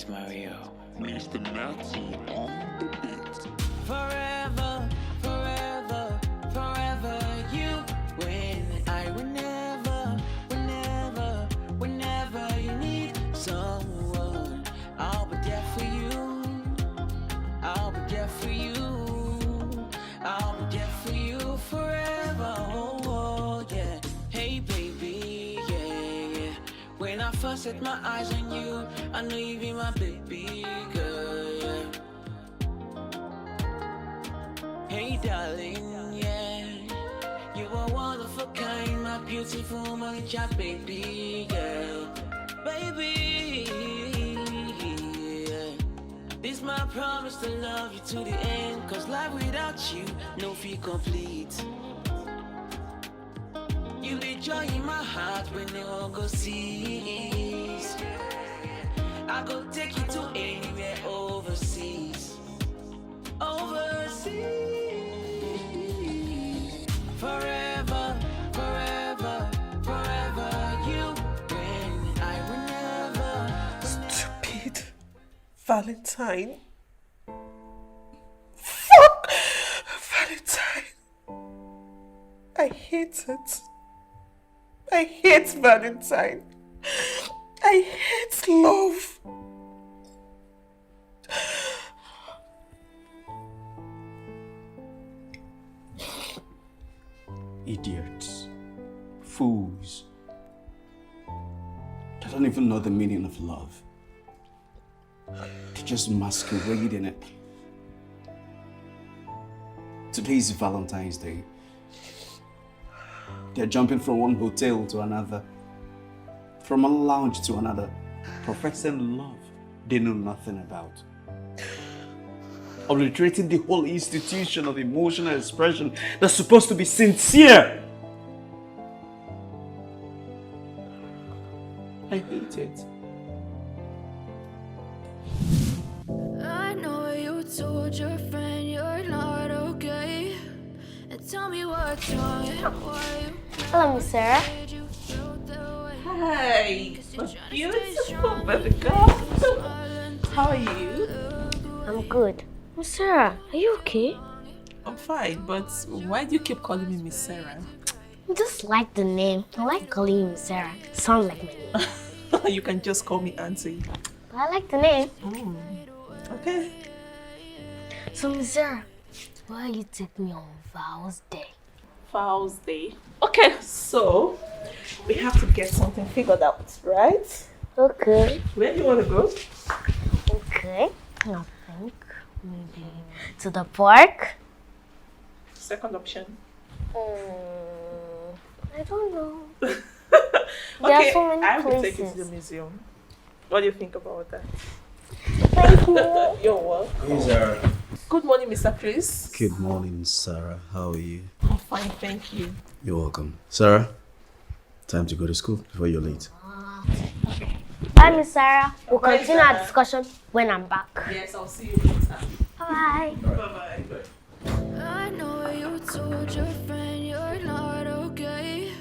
It's Mario. Mr. Nazi on the beat. Forever, forever, forever you win. I whenever you need someone, I'll be there for you. I'll be there for you. I'll be there for you forever. Oh, yeah. Hey, baby, yeah. When I first set my eyes on you, I knew you'd be my baby girl, yeah. Hey darling, yeah. You are one of a kind, my beautiful money chat baby girl. Baby, yeah. This my promise to love you to the end. Cause life without you, no feel complete. You the joy in my heart when they all go seas. I go take you to anywhere overseas. Overseas. Forever, forever, forever you win. I will never. Stupid Valentine. Fuck Valentine. I hate it. I hate Valentine. I hate love. Idiots. Fools. They don't even know the meaning of love. They just masquerade in it. Today is Valentine's Day. They're jumping from one hotel to another, from a lounge to another, professing love they know nothing about. Obliterating the whole institution of emotional expression that's supposed to be sincere. I hate it. I know you told your friend you're not okay. And tell me what's wrong and why you. Hello, Miss Sarah. Hi, my beautiful baby girl. How are you? I'm good. Miss Sarah, are you okay? I'm fine, but why do you keep calling me Miss Sarah? I just like the name. I like calling you Miss Sarah. Sound like my name. You can just call me Auntie. But I like the name. Okay. So, Miss Sarah, why you take me on Val's Day? Val's Day. Okay, so we have to get something figured out, right? Okay. Where do you want to go? Okay. I think maybe to the park. Second option. I don't know. Okay, so many I will take you to places. the museum. What do you think about that? Thank you. You're welcome. Hey, Sarah. Good morning, Mr. Chris. Good morning, Sarah. How are you? I'm fine, thank you. You're welcome. Sarah, time to go to school before you're late. Bye, Miss Sarah. We'll Bye, continue our Sarah. discussion when I'm back. Yes, I'll see you later. Bye. Bye-bye. I know you told your friend you're not okay.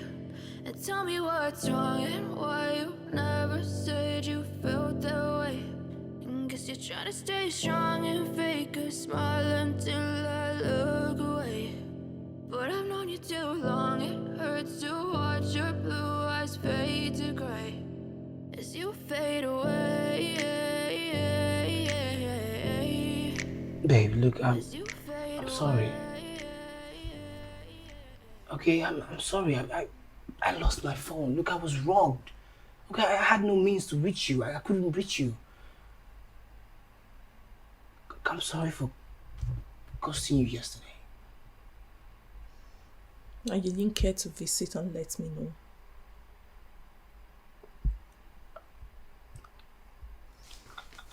And tell me what's wrong and why you never said you felt that way. And guess you're trying to stay strong and fake a smile until I look away. But I've known you too long, it hurts to watch your blue eyes fade to gray as you fade away. Babe, look, I'm As you fade sorry. away. Okay, I'm sorry. I lost my phone. Look, I was robbed. Okay, I had no means to reach you. I couldn't reach you. I'm sorry for ghosting you yesterday. And you didn't care to visit and let me know.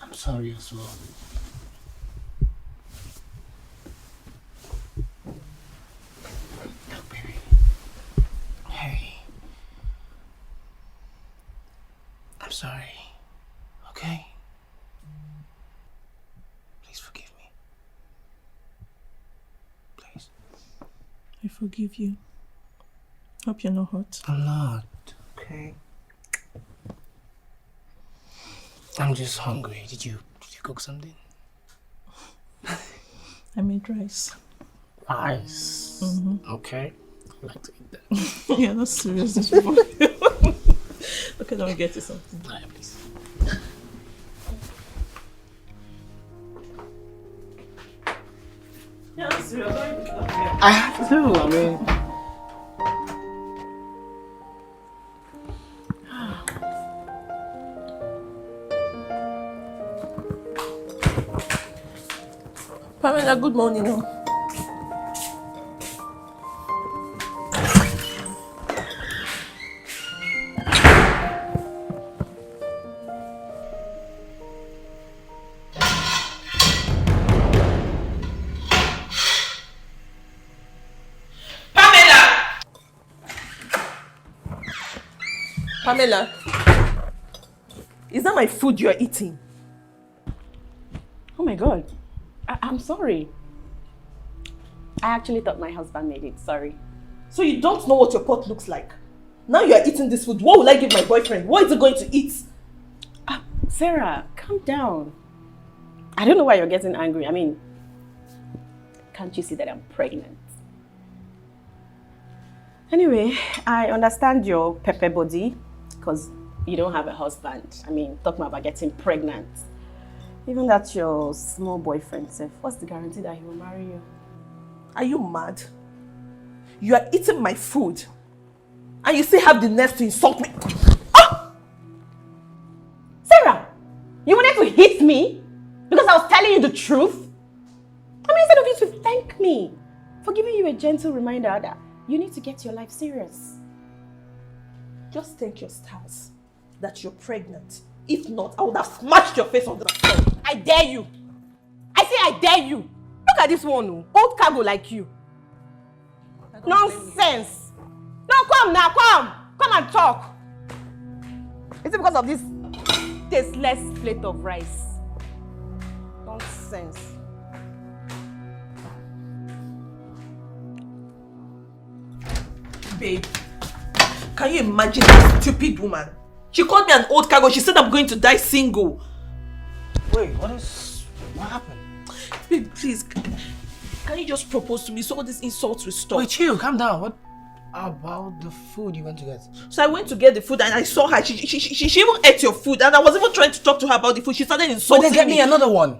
I'm sorry as well. Look, baby. Hey. I'm sorry. Okay? Please forgive me. Please. I forgive you. Hope you're not hurt. I'm not. Okay? I'm just hungry. Did you cook something? I made rice. Rice? Okay. I'd like to eat that. You're not serious this morning. Okay, let me get you something. Yeah, please. You're not serious. I have to, I mean... Pamela, good morning. Pamela, is that my food you're eating? Oh my God, I'm sorry. I actually thought my husband made it, sorry. So you don't know what your pot looks like? Now you're eating this food, what will I give my boyfriend? What is he going to eat? Sarah, calm down. I don't know why you're getting angry. I mean, can't you see that I'm pregnant? Anyway, I understand your pepper body because you don't have a husband. I mean, talking about getting pregnant. Even that your small boyfriend, Seth, what's the guarantee that he will marry you? Are you mad? You are eating my food and you still have the nerve to insult me. Oh! Sarah, you wanted to hit me because I was telling you the truth? I mean, instead of you to thank me for giving you a gentle reminder that you need to get your life serious. Just thank your stars that you're pregnant. If not, I would have smashed your face on the floor. I dare you. I say I dare you. Look at this one, old cargo like you. Nonsense. No, come now, come. Come and talk. Is it because of this tasteless plate of rice? Nonsense. Babe, can you imagine that stupid woman? She called me an old cargo. She said I'm going to die single. Wait, what happened? Babe, please, can you just propose to me so all these insults will stop? Wait, chill, calm down. What about the food you went to get? So I went to get the food and I saw her. She even ate your food and I was even trying to talk to her about the food. She started insulting me. Then get me another one.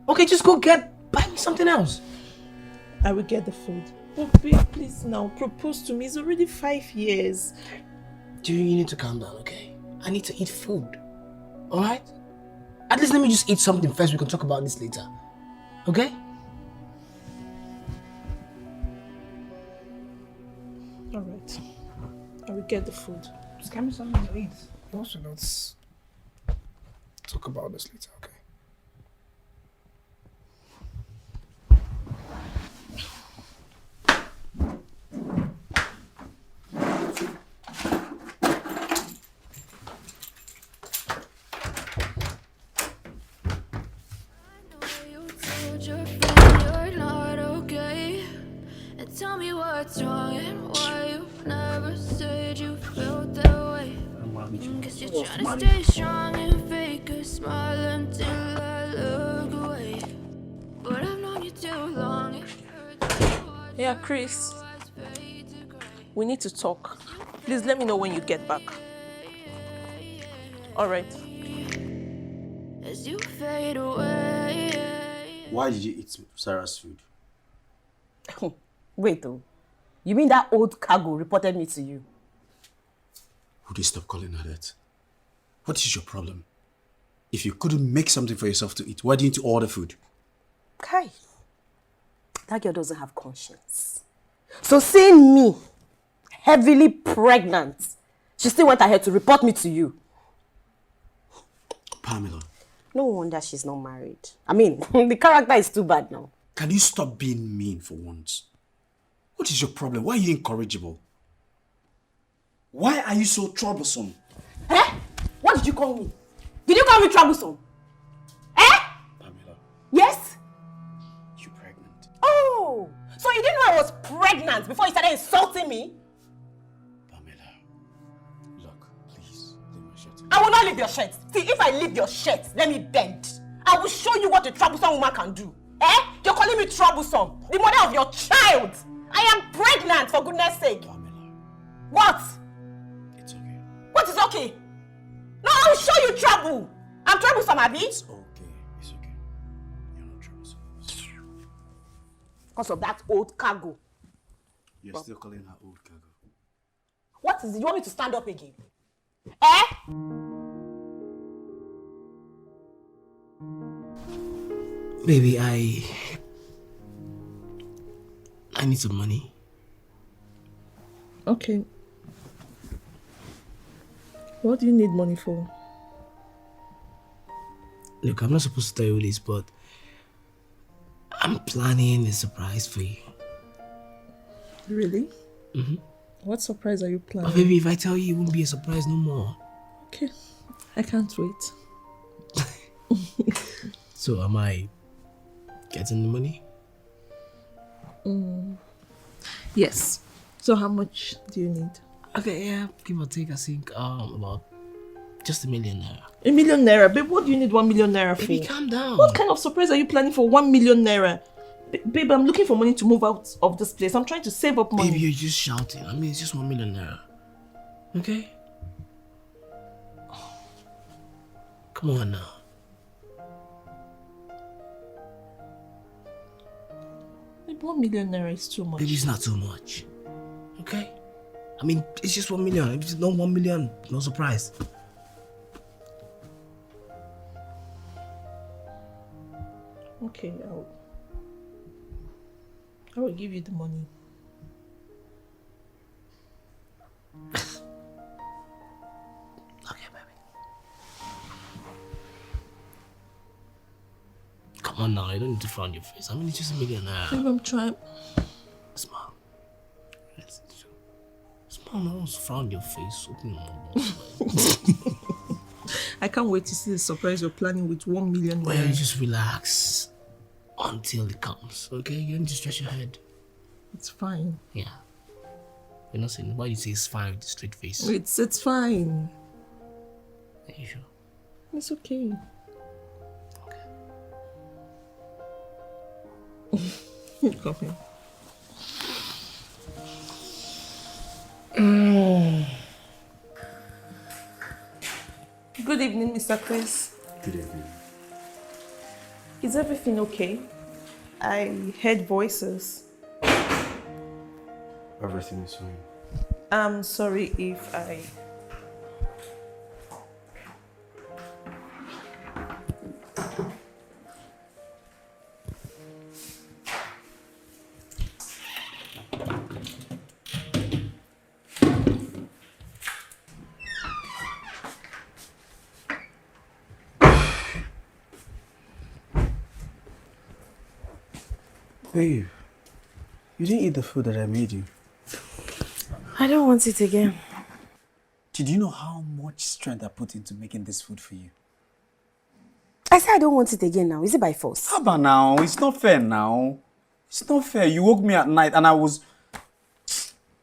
Okay, just go buy me something else. I will get the food. Oh, babe, please now, propose to me. It's already 5 years. You need to calm down, okay? I need to eat food. Alright? At least let me just eat something first. We can talk about this later. Okay? Alright. I will get the food. Just get me something to eat. Also, let's talk about this later, okay? Tell me what's wrong and why you never said you felt that way. Guess you're trying to stay strong and fake a smile until I look away. But I've known you too long. It hurts to watch. Yeah, Chris. We need to talk. Please let me know when you get back. Alright. As you fade away. Why did you eat Sarah's food? Wait though, you mean that old cargo reported me to you? Would you stop calling her that? What is your problem? If you couldn't make something for yourself to eat, why didn't you order food? Kai, that girl doesn't have conscience. So seeing me heavily pregnant, she still went ahead to report me to you. Pamela. No wonder she's not married. I mean, the character is too bad now. Can you stop being mean for once? What is your problem? Why are you incorrigible? Why are you so troublesome? Eh? What did you call me? Did you call me troublesome? Eh? Pamela. Yes? You're pregnant. Oh! So you didn't know I was pregnant before you started insulting me? Pamela. Look, please, leave my shirt. I will not leave your shirt. See, if I leave your shirt, let me bend. I will show you what a troublesome woman can do. Eh? You're calling me troublesome. The mother of your child. I am pregnant, for goodness sake. Pamela. What? It's okay. What is okay? No, I will show you trouble. I'm troublesome, Abby. It's okay. It's okay. You're not troublesome. Because of that old cargo. You're still calling her old cargo. What is it? You want me to stand up again? Eh? Baby, I need some money. Okay. What do you need money for? Look, I'm not supposed to tell you this, but I'm planning a surprise for you. Really? Mm-hmm. What surprise are you planning? But baby, if I tell you, it won't be a surprise no more. Okay. I can't wait. So, am I getting the money? Yes. So how much do you need? Okay, yeah, give or take, I think about just £1 million. ₦1 million? Babe, what do you need ₦1 million for? Baby, calm down. What kind of surprise are you planning for ₦1 million? Babe, I'm looking for money to move out of this place. I'm trying to save up money. Baby, you're just shouting. I mean, it's just £1 million. Okay? Come on now. Babe, ₦1 million is too much. Baby, it's not too much. Okay? I mean, it's just $1 million. If it's not $1 million, no surprise. Okay, I will give you the money. Okay, baby. Come on now, you don't need to frown your face. I mean, it's just $1 million. Babe, I'm trying. Smile. Smile, no one's frown your face. Open your mouth. I can't wait to see the surprise you're planning with ₦1 million. Well, you just relax until it comes, okay? You don't need to stretch your head. It's fine. Yeah. You're not saying, why do you say it's fine with a straight face? It's fine. Are you sure? It's okay. Okay. Come here. Good evening, Mr. Chris. Good evening. Is everything okay? I heard voices. Everything is fine. I'm sorry if I... Babe, you didn't eat the food that I made you. I don't want it again. Did you know how much strength I put into making this food for you? I said I don't want it again now. Is it by force? How about now? It's not fair now. It's not fair. You woke me at night and I was...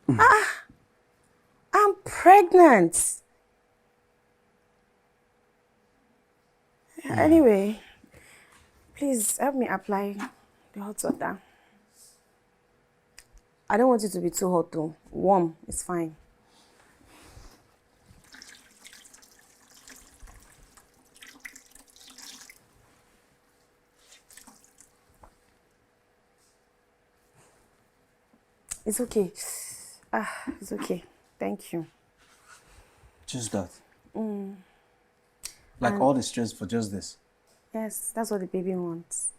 I'm pregnant. Anyway, please help me apply the hot water. I don't want it to be too hot though. Warm is fine. It's okay. It's okay. Thank you. Just that. Like all the stress for just this. Yes, that's what the baby wants.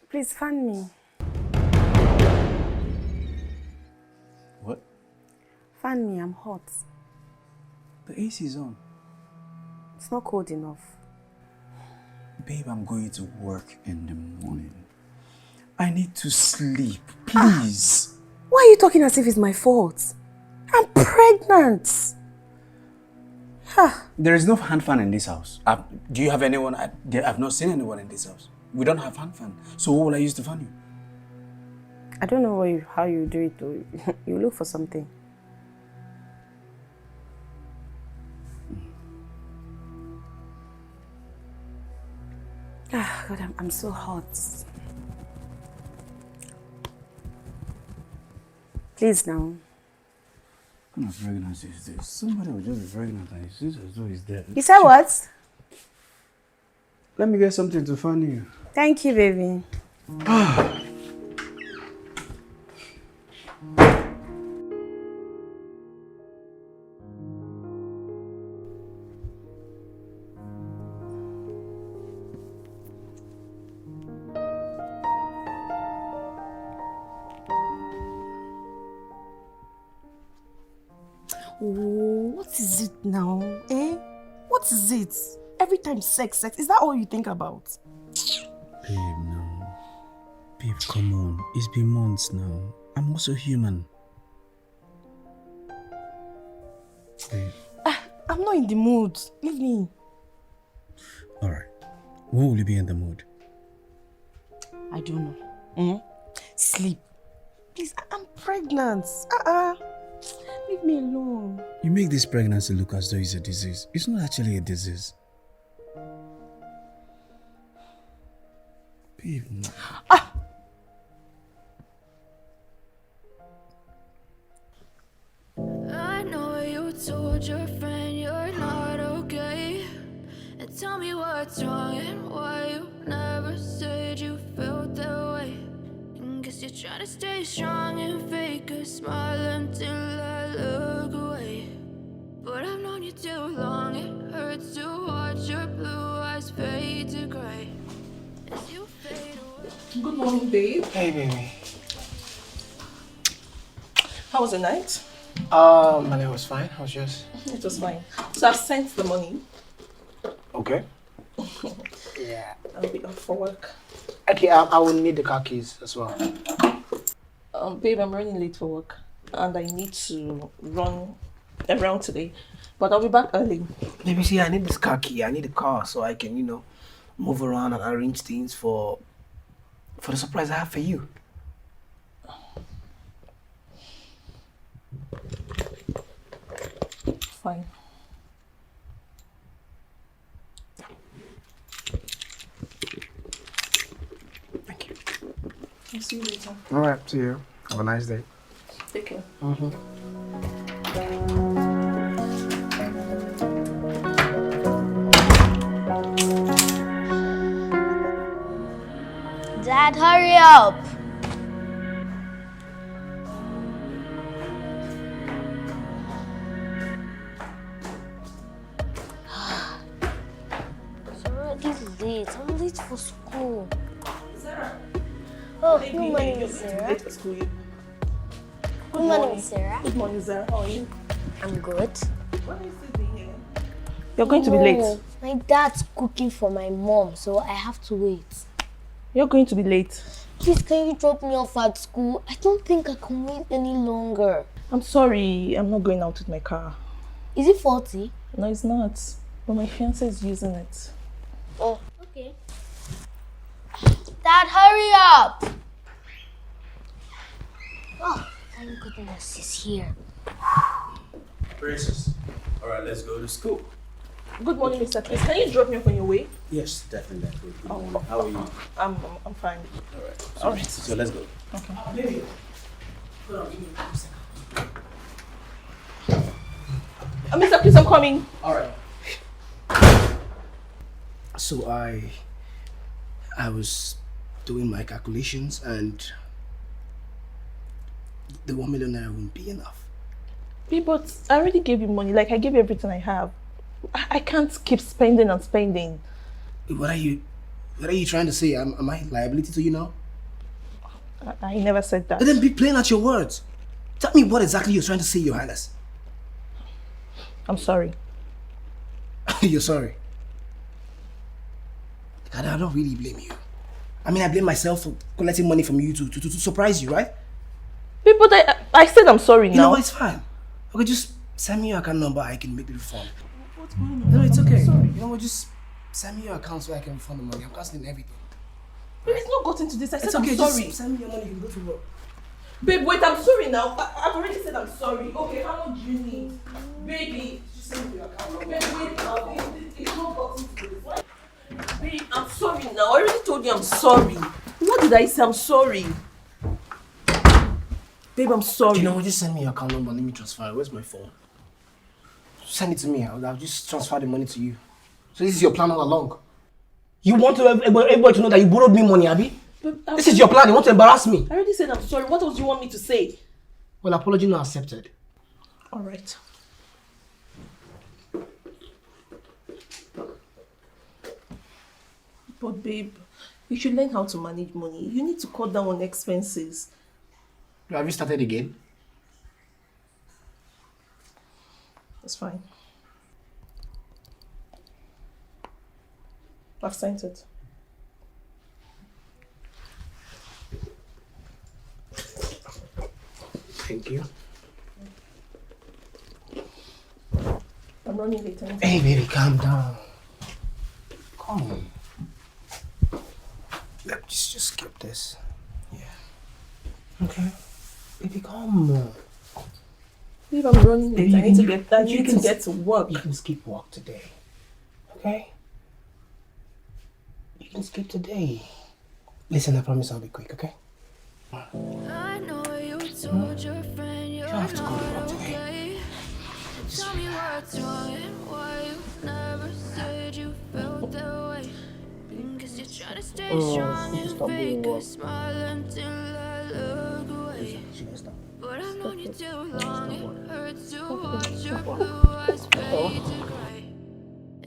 Please fan me. What? Fan me, I'm hot. The AC is on. It's not cold enough. Babe, I'm going to work in the morning. I need to sleep, please. Why are you talking as if it's my fault? I'm pregnant. There is no hand fan in this house. Do you have anyone? I've not seen anyone in this house. We don't have hand fan. So what will I use to fan you? I don't know how you do it though. You look for something. Ah, God, I'm so hot. Please now. What kind of pregnancy is this? Somebody will just be pregnant and it's just as though he's dead. You said what? Let me get something to fund you. Thank you, baby. Oh, what is it now? Eh? What is it? Every time sex. Is that all you think about? Babe, no. Babe, come on. It's been months now. I'm also human. Babe. I'm not in the mood. Leave me. Alright. When will you be in the mood? I don't know. Sleep. Please, I'm pregnant. Leave me alone. You make this pregnancy look as though it's a disease. It's not actually a disease. Babe, no. I know you told your friend you're not okay. And tell me what's wrong and why you never said you felt that way. And guess you're trying to stay strong and fake a smile until I look away. But I've known you too long, it hurts to watch your blue eyes fade to gray as you fade away. Good morning, babe. Hey, baby. How was the night? My night was fine. How was yours? It was fine. So I've sent the money. Okay. Yeah. I'll be off for work. Okay, I will need the car keys as well. Babe, I'm running late for work and I need to run around today. But I'll be back early. Baby, see, I need this car key. I need a car so I can, move around and arrange things for the surprise I have for you. Fine. Thank you. I'll see you later. All right, see you. Have a nice day. Take care. Dad, hurry up! It's already late. I'm late for school. Sarah. Oh, good morning, Sarah. Late for school. Good morning, Sarah. Good morning, Sarah. How are you? I'm good. Why are you still being here? You're going to be late. No, my dad's cooking for my mom, so I have to wait. You're going to be late. Please, can you drop me off at school? I don't think I can wait any longer. I'm sorry. I'm not going out with my car. Is it faulty? No, it's not. But my fiancé is using it. Oh, okay. Dad, hurry up! Oh, thank goodness he's here. Princess. Alright, let's go to school. Good morning, Mr. Chris. Can you drop me off on your way? Yes, definitely. Good morning. How are you? I'm fine. Alright. Alright. So let's go. Okay. Baby, hold on, give me a second. Mr. Chris, I'm coming. Alright. So I was doing my calculations and the 1 million naira won't be enough. But I already gave you money. Like, I gave you everything I have. I can't keep spending and spending. What are you trying to say? Am I a liability to you now? I never said that. But then be plain at your words. Tell me what exactly you're trying to say, Your Highness. I'm sorry. You're sorry. God, I don't really blame you. I mean, I blame myself for collecting money from you to surprise you, right? But I said I'm sorry now. You know what? It's fine. Okay, just send me your account number. I can make the refund. What's going on? No, it's okay. You know what? Just send me your account so I can refund the money. I'm canceling everything. Babe, it's not gotten to this. I said It's I'm okay. sorry. Just send me your money. You can go to work. Babe, wait, I'm sorry now. I've already said I'm sorry. Okay, how much do you need? Baby, just send me your account number. Babe, wait now. It's not gotten to this. Babe, I'm sorry sorry now. I already told you I'm sorry. What did I say? I'm sorry. Babe, I'm sorry. You know what? Just send me your account number. Let me transfer it. Where's my phone? Send it to me. I'll just transfer the money to you. So this is your plan all along. You want everybody to know that you borrowed me money, Abby? This is your plan. You want to embarrass me. I already said I'm sorry. What else do you want me to say? Well, apology not accepted. Alright. But babe, you should learn how to manage money. You need to cut down on expenses. Have you started again? That's fine. I've sent it. Thank you. I'm running late. Hey, baby, calm down. Come on. Let me just skip this. Yeah. Okay. Baby, come on. Babe, I'm running late. I need to get to work. You can skip work today. Okay? You can skip today. Listen, I promise I'll be quick, okay? I know you told your friend you're have to go to not work today. okay. Tell me what's wrong and why you never said you felt that way. Because you're trying to stay strong and fake a smile until I look away. But I've known you too long, it hurts to watch your blue eyes fade to gray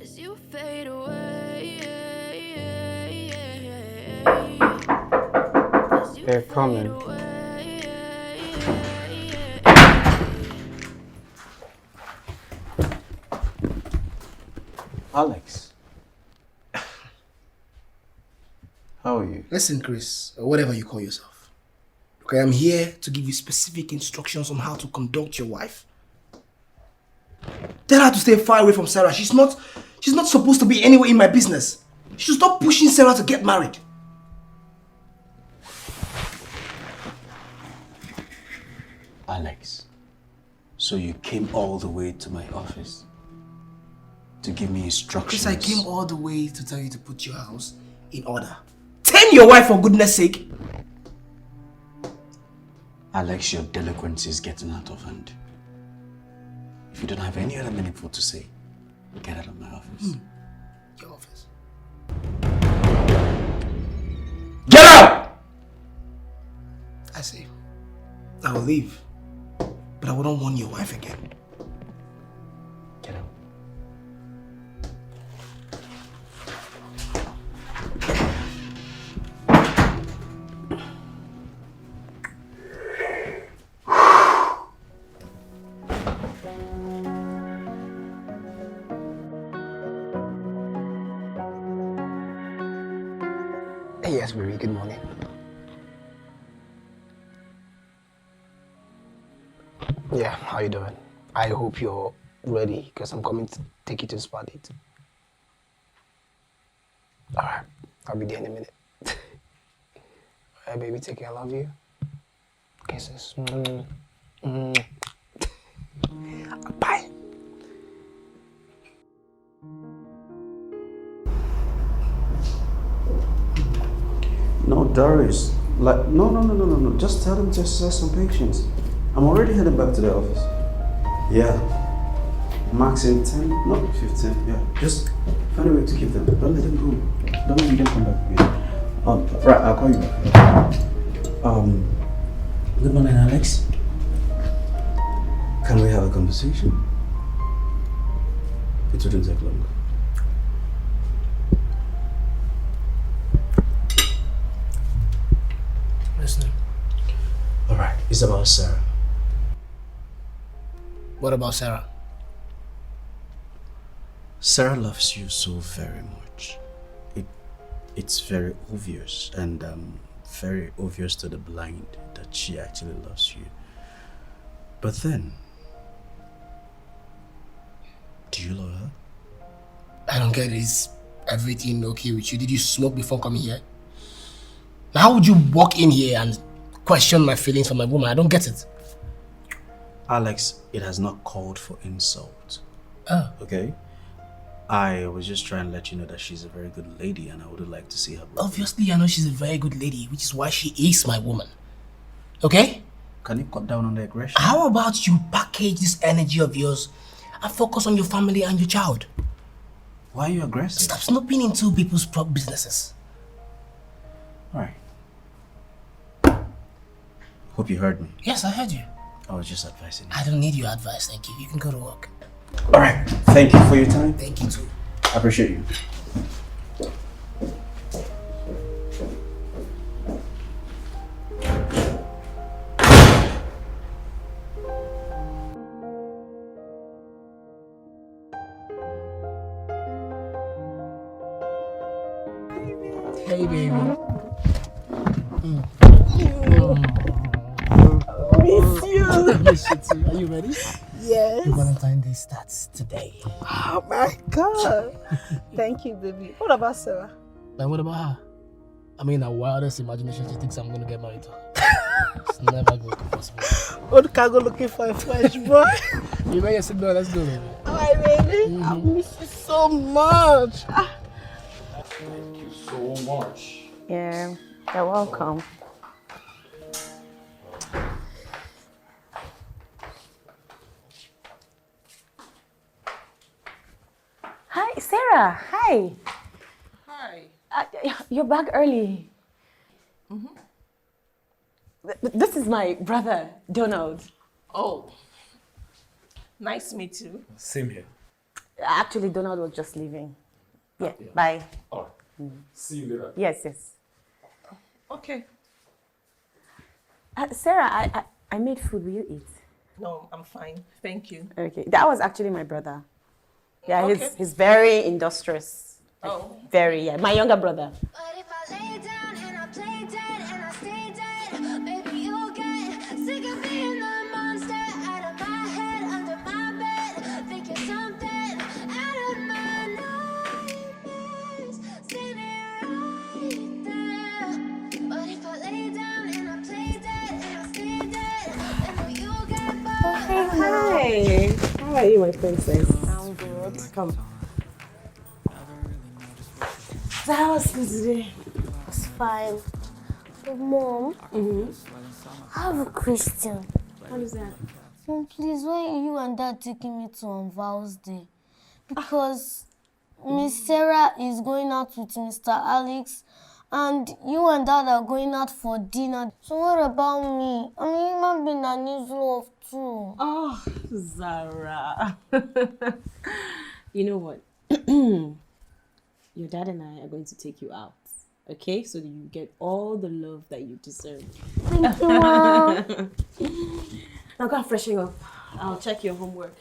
as you fade away. They're coming. Alex. How are you? Listen, Chris, or whatever you call yourself. Okay, I'm here to give you specific instructions on how to conduct your wife. Tell her to stay far away from Sarah. She's not supposed to be anywhere in my business. She should stop pushing Sarah to get married. Alex, so you came all the way to my office to give me instructions? Chris, I came all the way to tell you to put your house in order. Tame your wife for goodness sake. Alex, your delinquency is getting out of hand. If you don't have any other meaningful to say, get out of my office. Your office. Get out! I say, I will leave, but I wouldn't warn your wife again. Get out. Yes, baby, good morning. Yeah, how you doing? I hope you're ready because I'm coming to take you to the spa date. Alright, I'll be there in a minute. Alright, baby, take care. I love you. Kisses. Bye. No, Doris. No. Just tell them to exercise some patience. I'm already heading back to the office. Yeah. Max in 10, no, 15. Yeah. Just find a way to keep them. Don't let them go. Don't let them come back again. Right, I'll call you back. Good morning, Alex. Can we have a conversation? It shouldn't take long. Listening. Alright, it's about Sarah. What about Sarah? Sarah loves you so very much. It's very obvious, and very obvious to the blind that she actually loves you. But then, do you love her? I don't get it. Is everything okay with you? Did you smoke before coming here? Now, how would you walk in here and question my feelings for my woman? I don't get it. Alex, it has not called for insult. Oh. Okay? I was just trying to let you know that she's a very good lady and I would like to see her. Obviously, I know she's a very good lady, which is why she is my woman. Okay? Can you cut down on the aggression? How about you package this energy of yours and focus on your family and your child? Why are you aggressive? Stop snooping into people's businesses. Alright. Hope you heard me. Yes, I heard you. I was just advising you. I don't need your advice, thank you. You can go to work. Alright. Thank you for your time. Thank you too. I appreciate you. Hey, baby. Miss you. Miss you too. Are you ready? Yes. Your Valentine Day starts today. Oh my God. Thank you, baby. What about Sarah? And what about her? I mean, her wildest imagination, she thinks I'm gonna get married to her. It's never going to be possible. Old cargo looking for a fresh boy. You ready to sit down? Let's go, baby. I really? I miss you so much. Thank you so much. Yeah, you're welcome. Hi, Sarah. Hi. Hi. You're back early. This is my brother, Donald. Oh. Nice to meet you. Same here. Actually, Donald was just leaving. Yeah, bye. Alright. See you later. Yes. Okay. Sarah, I made food. Will you eat? No, I'm fine. Thank you. Okay, that was actually my brother. Yeah, Okay. he's very industrious. Oh. Very, yeah. My younger brother. But if I lay down and I play dead and I stay dead, baby, you'll get sick of being the monster out of my head, under my bed, thinking something out of my nightmares, standing right there. But if I lay down and I play dead and I stay dead, baby, you'll get bored. Hi. How are you, my princess? I'm good. Come. So how was school today? It's fine. But Mom, I have a question. What is that? Mom, please, why are you and Dad taking me to Val's Day? Because Miss Sarah is going out with Mr. Alex, and you and Dad are going out for dinner. So what about me? I'm a human being that needs love too. Oh, Zara. You know what? Your dad and I are going to take you out. Okay? So that you get all the love that you deserve. Thank you, Mom. Now go and freshen up. I'll check your homework.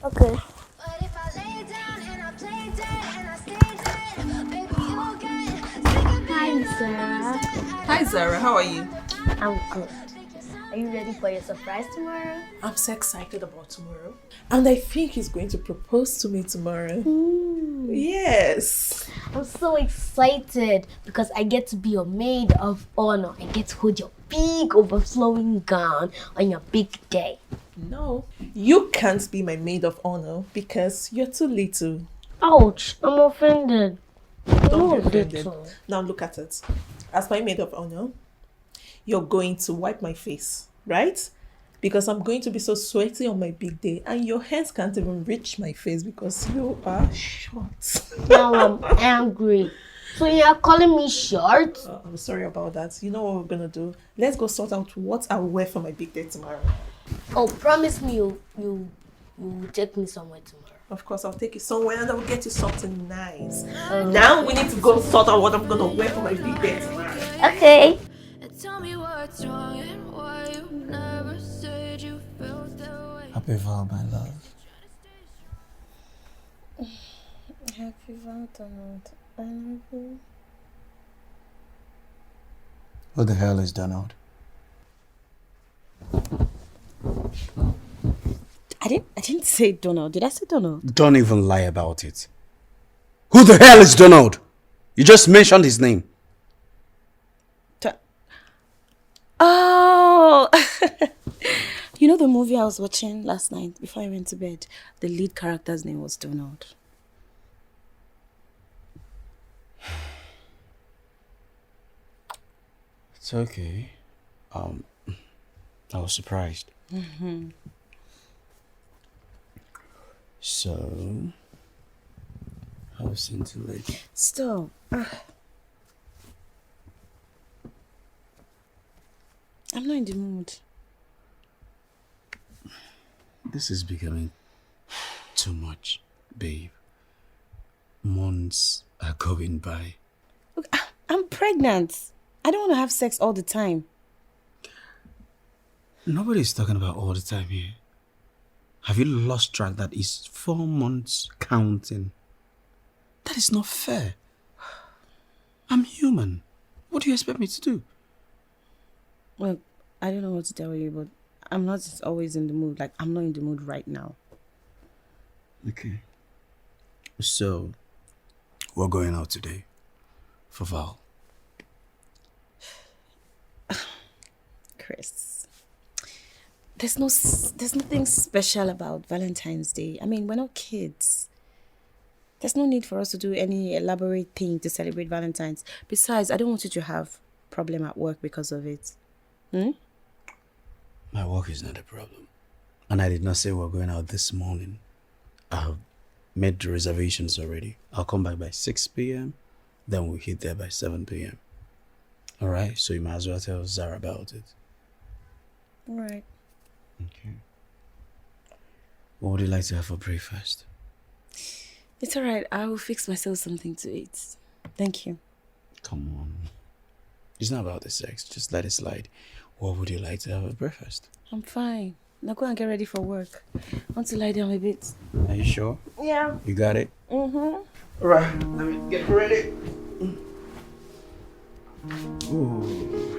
Okay. But if I lay down and I play dead and I stay dead, baby, you'll get sick of being Hi, Sarah. Hi, Zara. How are you? I'm good. Are you ready for your surprise tomorrow? I'm so excited about tomorrow. And I think he's going to propose to me tomorrow. Yes. I'm so excited because I get to be your maid of honor. I get to hold your big overflowing gown on your big day. No, you can't be my maid of honor because you're too little. Ouch, I'm offended. Don't No, be offended. little. Now look at it. As my maid of honor, you're going to wipe my face, right? Because I'm going to be so sweaty on my big day and your hands can't even reach my face because you are short. Now I'm angry. So you're calling me short? I'm sorry about that. You know what we're gonna do? Let's go sort out what I'll wear for my big day tomorrow. Oh, promise me you take me somewhere tomorrow. Of course, I'll take you somewhere and I'll get you something nice. Now we need to go sort out what I'm gonna wear for my big day tomorrow. Okay. And tell me what's wrong and why you never said you felt that way. Happy Val, my love. Happy Valentine. I love you. What the hell is Donald? I didn't say Donald. Did I say Donald? Don't even lie about it. Who the hell is Donald? You just mentioned his name. Oh! You know the movie I was watching last night before I went to bed? The lead character's name was Donald. It's okay. I was surprised. So, how was scintillating? Stop. I'm not in the mood. This is becoming too much, babe. Months are going by. Look, I'm pregnant. I don't want to have sex all the time. Nobody's talking about all the time here. Have you lost track that it's 4 months counting? That is not fair. I'm human. What do you expect me to do? Well, I don't know what to tell you, but I'm not always in the mood. Like, I'm not in the mood right now. Okay. So, we're going out today for Val. Chris, there's nothing special about Valentine's Day. I mean, we're not kids. There's no need for us to do any elaborate thing to celebrate Valentine's. Besides, I don't want you to have problem at work because of it. My work is not a problem. And I did not say we're going out this morning. I've made the reservations already. I'll come back by 6 p.m. Then we'll hit there by 7 p.m. Alright, so you might as well tell Zara about it. Alright. Okay. What would you like to have for breakfast? It's alright. I will fix myself something to eat. Thank you. Come on. It's not about the sex. Just let it slide. What would you like to have for breakfast? I'm fine. Now go and get ready for work. I want to lie down a bit. Are you sure? Yeah. You got it? Mm-hmm. Alright, let me get ready. Ooh.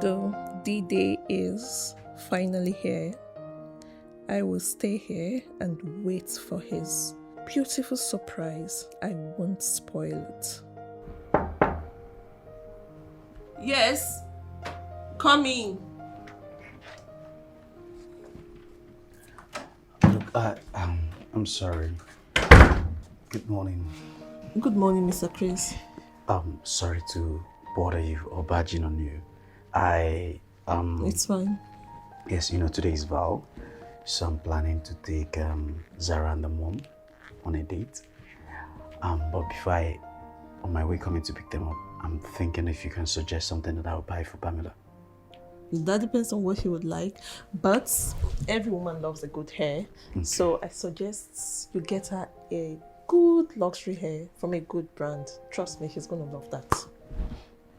Though D-Day is finally here, I will stay here and wait for his beautiful surprise. I won't spoil it. Yes, come in. Look, I'm sorry. Good morning. Good morning, Mr. Chris. Sorry to bother you or barging on you. It's fine. Yes, today is VAL, so I'm planning to take Zara and the mom on a date. But before on my way coming to pick them up, I'm thinking if you can suggest something that I'll buy for Pamela. That depends on what she would like, but every woman loves a good hair. Okay. So I suggest you get her a good luxury hair from a good brand. Trust me, she's gonna love that.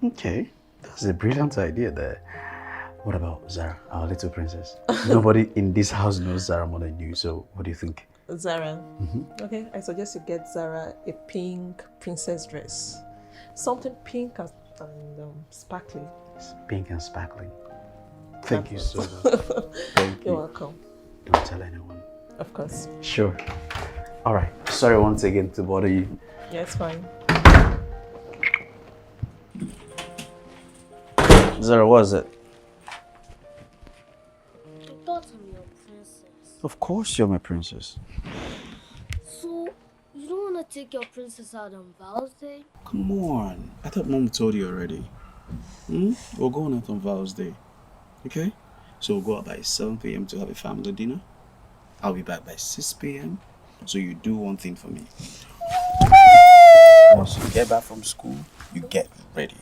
Okay, that's a brilliant idea there. What about Zara, our little princess? Nobody in this house knows Zara more than you, so what do you think? Zara. Okay, I suggest you get Zara a pink princess dress. Something pink and sparkly. Pink and sparkling. Thank you so much. Thank you. You're welcome. Don't tell anyone. Of course. Sure. All right. Sorry once again to bother you. Yeah, it's fine. Zara, what is it? I thought I'm your princess. Of course you're my princess. So, you don't want to take your princess out on Val's Day? Come on. I thought Mom told you already. We're going out on Val's Day. Okay? So we'll go out by 7 p.m. to have a family dinner. I'll be back by 6 p.m. So you do one thing for me. Once you get back from school, you get ready.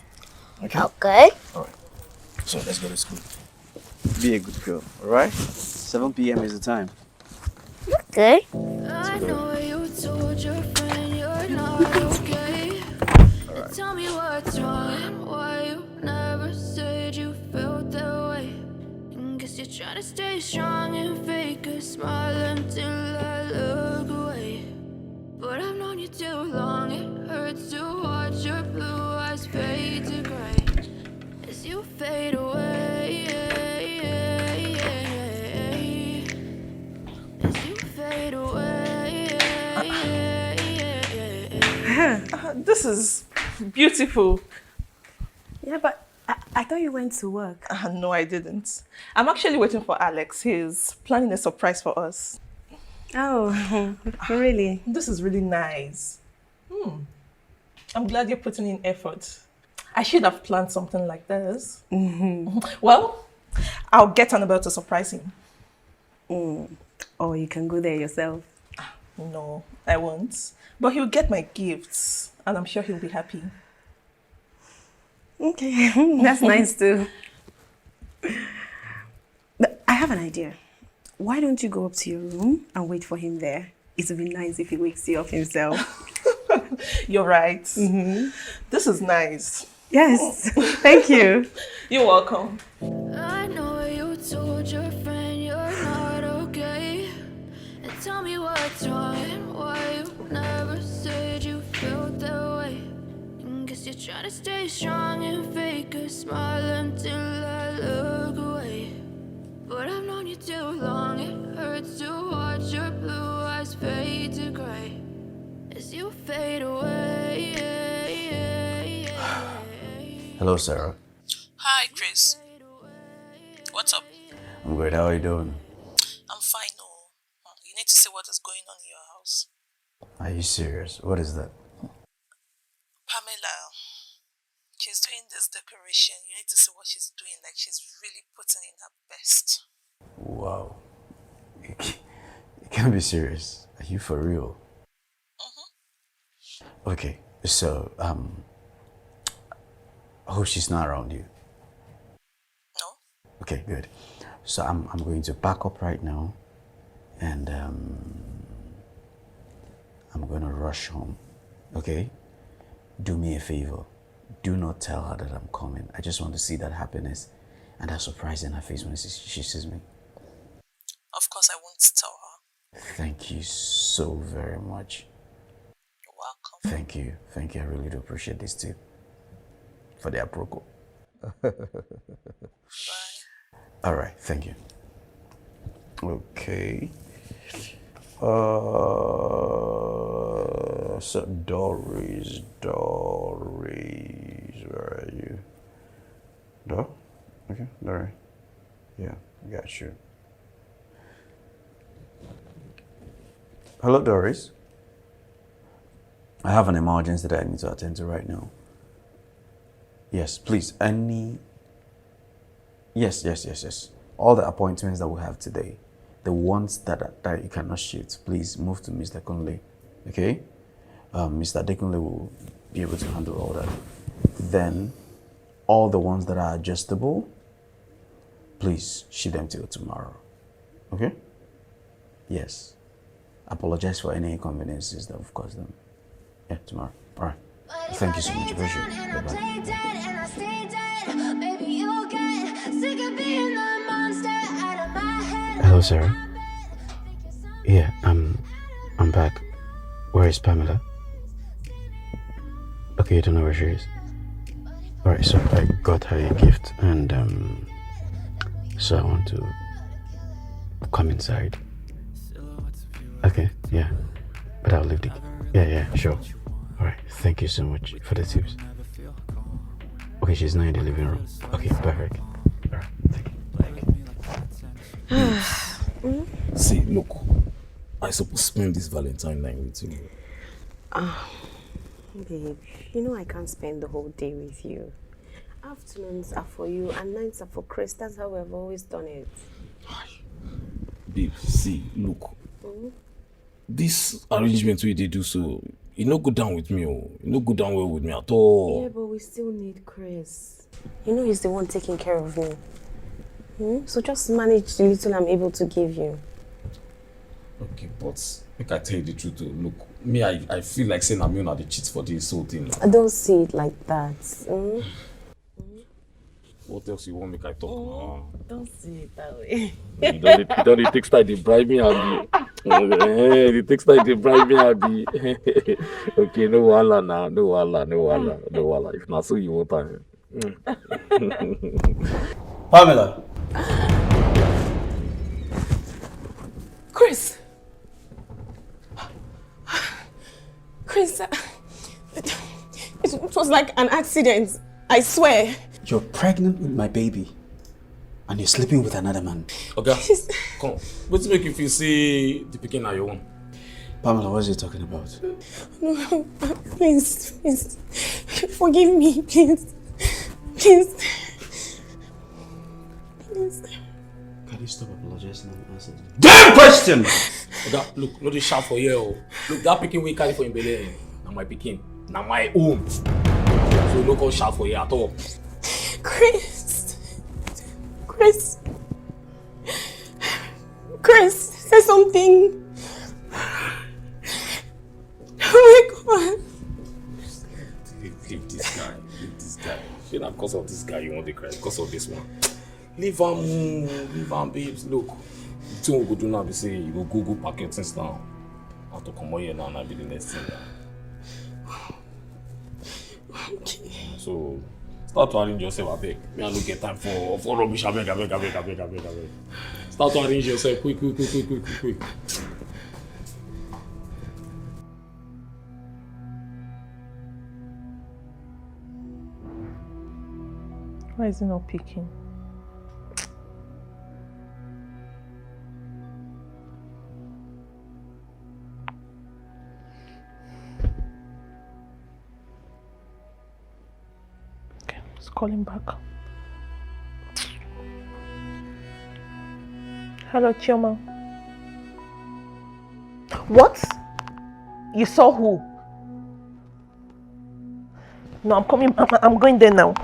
Okay? Okay. All right. So let's go to school. Be a good girl, alright? 7 p.m. is the time. Okay. I know you told your friend you're not okay. And tell me what's wrong and why you never said you felt that way. And guess you're trying to stay strong and fake a smile until I look away. But I've known you too long, it hurts to watch your blue eyes fade to gray as you fade away. As you fade away. This is beautiful. Yeah, but I thought you went to work. No, I didn't. I'm actually waiting for Alex. He's planning a surprise for us. Oh, really? This is really nice. I'm glad you're putting in effort. I should have planned something like this. Well, I'll get Annabelle to surprise him. Or you can go there yourself. No, I won't. But he'll get my gifts, and I'm sure he'll be happy. Okay, that's nice too. But I have an idea. Why don't you go up to your room and wait for him there? It would be nice if he wakes you up himself. You're right. This is nice. Yes, thank you. You're welcome. I know you told your friend you're not okay. And tell me what's wrong and why you never said you felt that way. And guess you're trying to stay strong and fake a smile until I look away. But I've known you too long, it hurts to watch your blue eyes fade to gray as you fade away. Hello, Sarah. Hi, Chris. What's up? I'm great. How are you doing? I'm fine. Oh, you need to see what is going on in your house. Are you serious? What is that? Pamela, she's doing this decoration. You need to see what she's doing. Like, she's really putting in her best. Wow. You can't be serious. Are you for real? Okay, so, I hope she's not around you. No? Okay, good. So I'm going to pack up right now, and I'm going to rush home. Okay? Do me a favor. Do not tell her that I'm coming. I just want to see that happiness and that surprise in her face when she sees me. Of course, I won't tell her. Thank you so very much. You're welcome. Thank you. Thank you. I really do appreciate this too. For the approval. Bye. All right. Thank you. Okay. So Doris, where are you? Dor? Okay, Doris. Yeah, got you. Hello, Doris. I have an emergency that I need to attend to right now. Yes, please. Yes. All the appointments that we have today, the ones that you cannot shoot, please move to Mr. Kunle. Okay? Mr. Dekunle will be able to handle all that. Then, all the ones that are adjustable, please shoot them till tomorrow. Okay? Yes. Apologize for any inconveniences that we've caused them. Yeah, tomorrow. All right. Thank you so much. Appreciate it. Bye-bye. Hello, Sarah. Yeah, I'm back. Where is Pamela? Okay, you don't know where she is. Alright, so I got her a gift, and so I want to come inside. Okay, yeah, but I'll leave the. Yeah, sure. Alright, thank you so much for the tips. Okay, she's not in the living room. Okay, perfect. Alright, thank you. See, look, I suppose spend this Valentine night with you. Babe, you know I can't spend the whole day with you. Afternoons are for you and nights are for Chris. That's how we've always done it. Babe, see, look. This arrangement we did do so, it no go down with me, it no go down well with me at all. Yeah, but we still need Chris. You know he's the one taking care of me. So just manage the little I'm able to give you. Okay, but make I tell you the truth though. Look, me, I feel like saying I'm you the cheat for this whole thing. I don't see it like that. What else you want make I talk now? Don't see it that way. You don't take style, they bribe me, Abby. The take style, they bribe me, Abby. Okay, no wala now, no wala. If not so, you want time. Pamela. Chris, it was like an accident. I swear. You're pregnant with my baby. And you're sleeping with another man. Okay, come. What's make you feel say the picking are your own? Pamela, what is he talking about? No, please. Forgive me, please. Please. Can you stop apologizing and answer the damn question? Okay, look, no dey shout for you. Look, that picking we carry for him belly. Now my picking, now my own. So no go shout for you at all. Chris, say something. Oh my God. Leave this guy. Feel like because of this guy you want to cry. Because of this one. Leave him, babes. Look, the thing we go do now be say you go Google packet things now. I have to come out here now and I be the next thing now. Okay. So start to arrange yourself, I beg. Me I don't get time for rubbish, I beg. Start to arrange yourself quick. Why is he not picking? Okay, let's call him back. Hello, Chioma. What? You saw who? No, I'm coming. I'm going there now.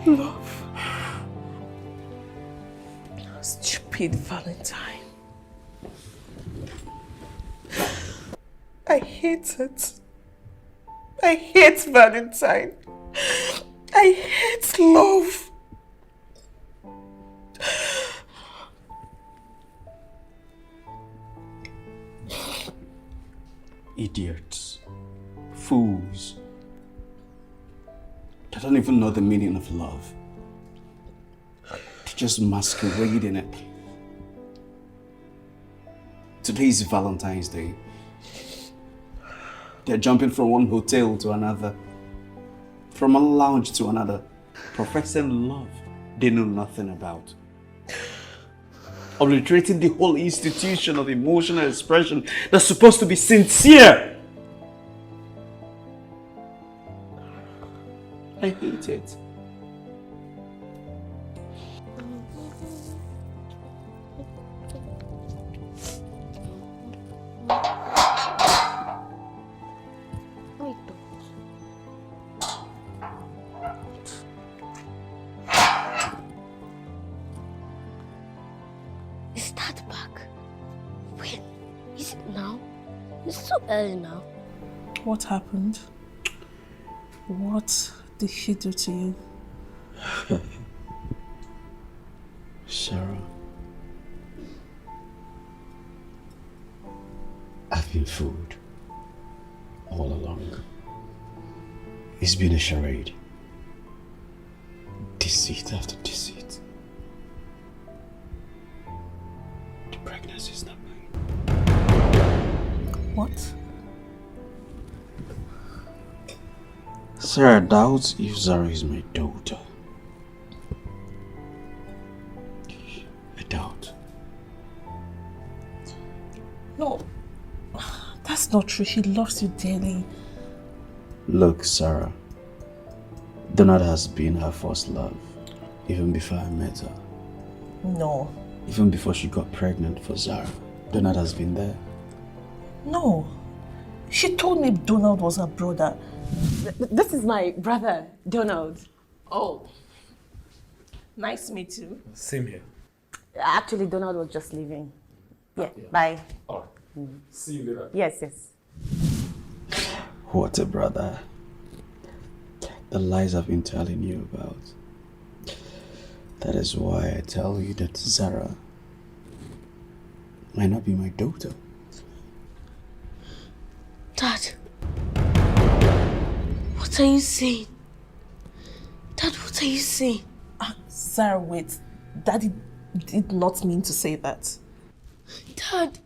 Love. Stupid Valentine. I hate it. I hate Valentine. I hate love. Idiots. Fools. They don't even know the meaning of love. They're just masquerading it. Today is Valentine's Day. They're jumping from one hotel to another, from a lounge to another, professing love they know nothing about. Obliterating the whole institution of emotional expression that's supposed to be sincere. I hate it. Is that back? When? Is it now? It's so early now. What happened? What did she do to you? Sarah, I've been fooled all along. It's been a charade. Deceit after deceit. The pregnancy is not mine. What? Sarah doubts if Zara is my daughter. I doubt. No, that's not true. She loves you dearly. Look, Sarah. Donald has been her first love, even before I met her. No. Even before she got pregnant for Zara, Donald has been there. No. She told me Donald was her brother. This is my brother, Donald. Oh. Nice to meet you. Same here. Actually, Donald was just leaving. Yeah, bye. Alright. See you later. Yes. What a brother. The lies I've been telling you about. That is why I tell you that Zara might not be my daughter. Dad, what are you saying? Dad, what are you saying? Sarah, wait. Daddy did not mean to say that. Dad,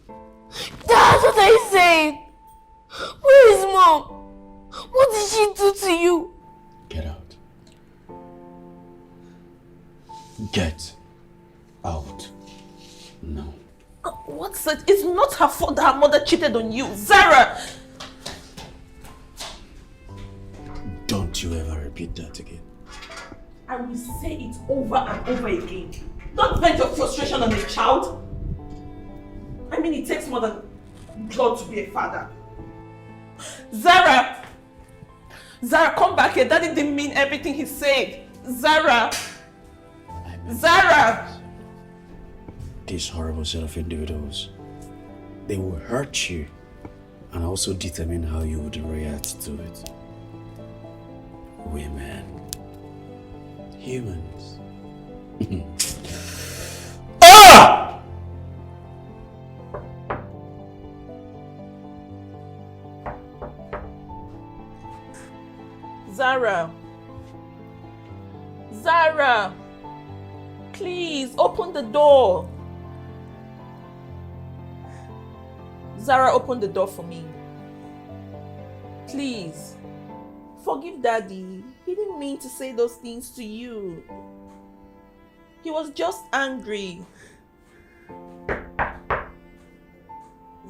what are you saying? Where is Mom? What did she do to you? Get out. Get out. No. What's it? It's not her fault that her mother cheated on you. Zara! Don't you ever repeat that again. I will say it over and over again. Don't vent your frustration on a child. I mean, it takes more than blood to be a father. Zara! Zara, come back here. Daddy didn't mean everything he said. Zara! Zara! This horrible set of individuals, they will hurt you and also determine how you would react to it. Women. Humans. Ah! Zara! Zara! Please, open the door. Zara, open the door for me. Please. Forgive Daddy. He didn't mean to say those things to you. He was just angry.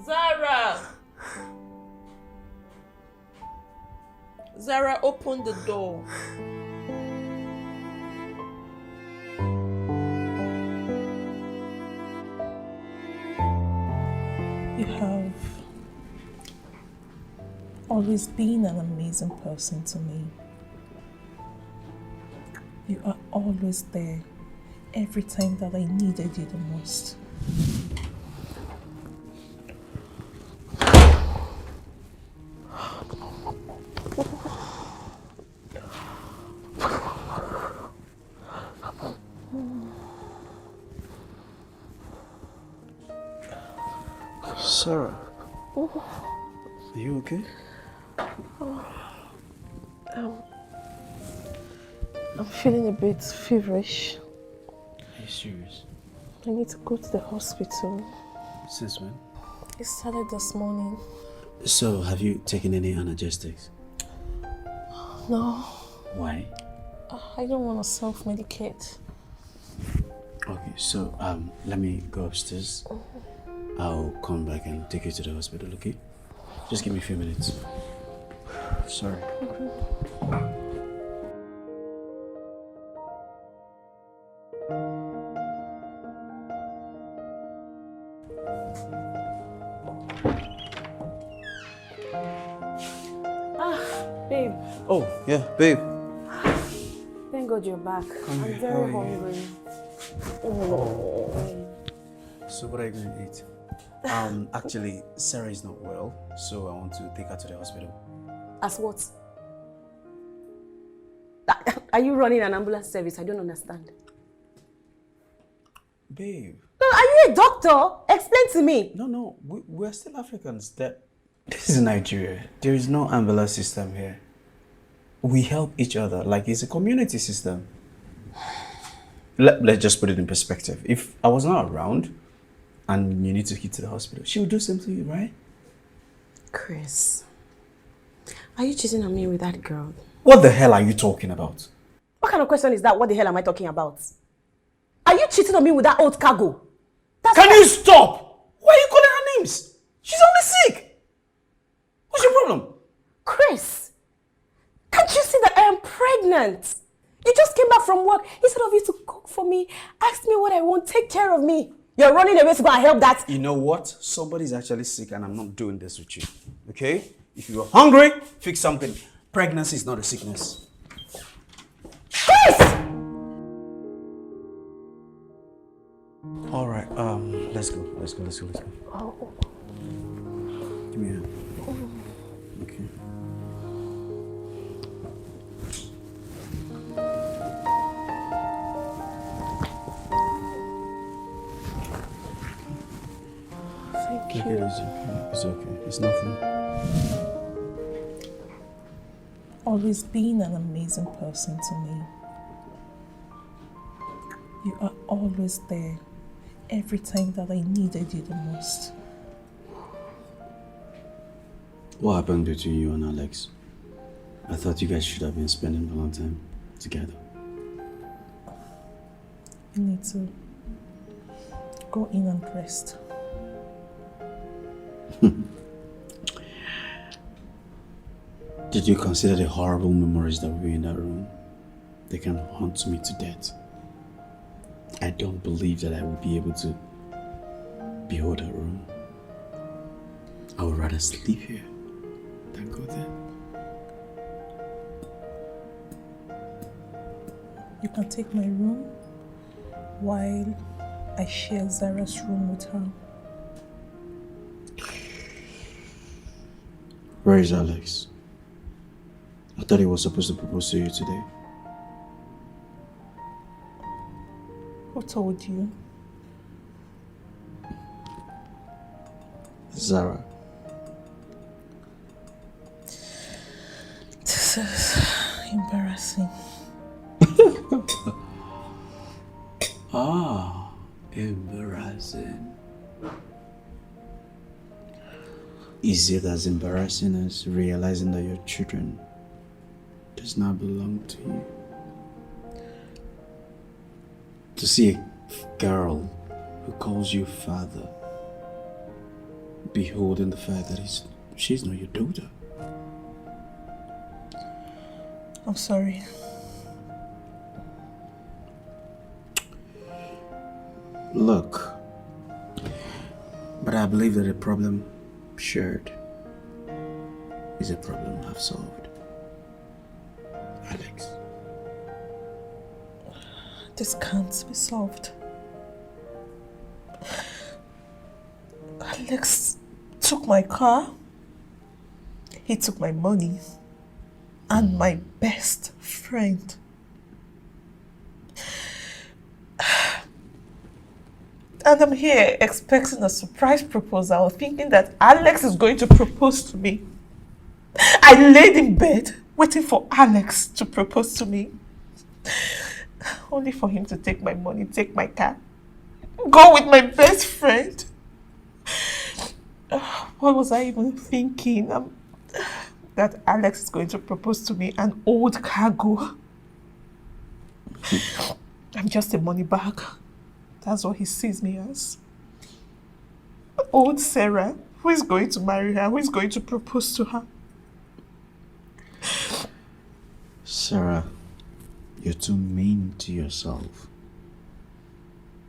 Zara! Zara, open the door. You have always been an amazing person to me. You are always there. every time that I needed you the most. Sarah, are you okay? I'm feeling a bit feverish. Are you serious? I need to go to the hospital. Since when? It started this morning. So, have you taken any analgesics? No, Why? I don't want to self-medicate. Okay, so let me go upstairs. I'll come back and take you to the hospital, okay? Just give me a few minutes. Sorry. Babe, Oh, yeah, babe. thank God you're back. I'm here. very How are you? hungry. So what are you going to eat? Actually, Sarah is not well, so I want to take her to the hospital. As what? Are you running an ambulance service? I don't understand. Babe. No, are you a doctor? Explain to me. No, we're still Africans. This is Nigeria. There is no ambulance system here. We help each other, like it's a community system. Let's just put it in perspective. If I was not around and you need to get to the hospital, she would do something to you, right? Chris, are you cheating on me with that girl? What the hell are you talking about? What kind of question is that? What the hell am I talking about? Are you cheating on me with that old cargo? Can you stop? Why are you calling her names? She's only sick. What's your problem? Chris, can't you see that I am pregnant? You just came back from work. Instead of you to cook for me, ask me what I want, take care of me. You're running away to go and help that. You know what? Somebody's actually sick and I'm not doing this with you. Okay? If you are hungry, fix something. Pregnancy is not a sickness. Chris! All right, let's go. Oh. Give me a hand. Okay. Thank Take you. it easy. It's okay. It's nothing. Always being an amazing person to me. You are always there every time that I needed you the most. What happened between you and Alex? I thought you guys should have been spending Valentine together. You need to go in and rest. Did you consider the horrible memories that were in that room? They can haunt me to death. I don't believe that I will be able to behold that room. I would rather sleep here than go there. You can take my room while I share Zara's room with her. Where is Alex? I thought he was supposed to propose to you today. Who told you? Zara. This is embarrassing. Ah, embarrassing. Is it as embarrassing as realizing that your children does not belong to you? To see a girl who calls you father, beholding the fact that she's not your daughter. I'm sorry. Look, but I believe that the problem shared is a problem half solved. Alex. This can't be solved. Alex took my car. He took my money. And my best friend. And I'm here expecting a surprise proposal, thinking that Alex is going to propose to me. I laid in bed, waiting for Alex to propose to me. Only for him to take my money, take my car, go with my best friend. What was I even thinking? That Alex is going to propose to me, an old cargo. I'm just a money bag. That's what he sees me as. Old Sarah, who is going to marry her, who is going to propose to her. Sarah, you're too mean to yourself.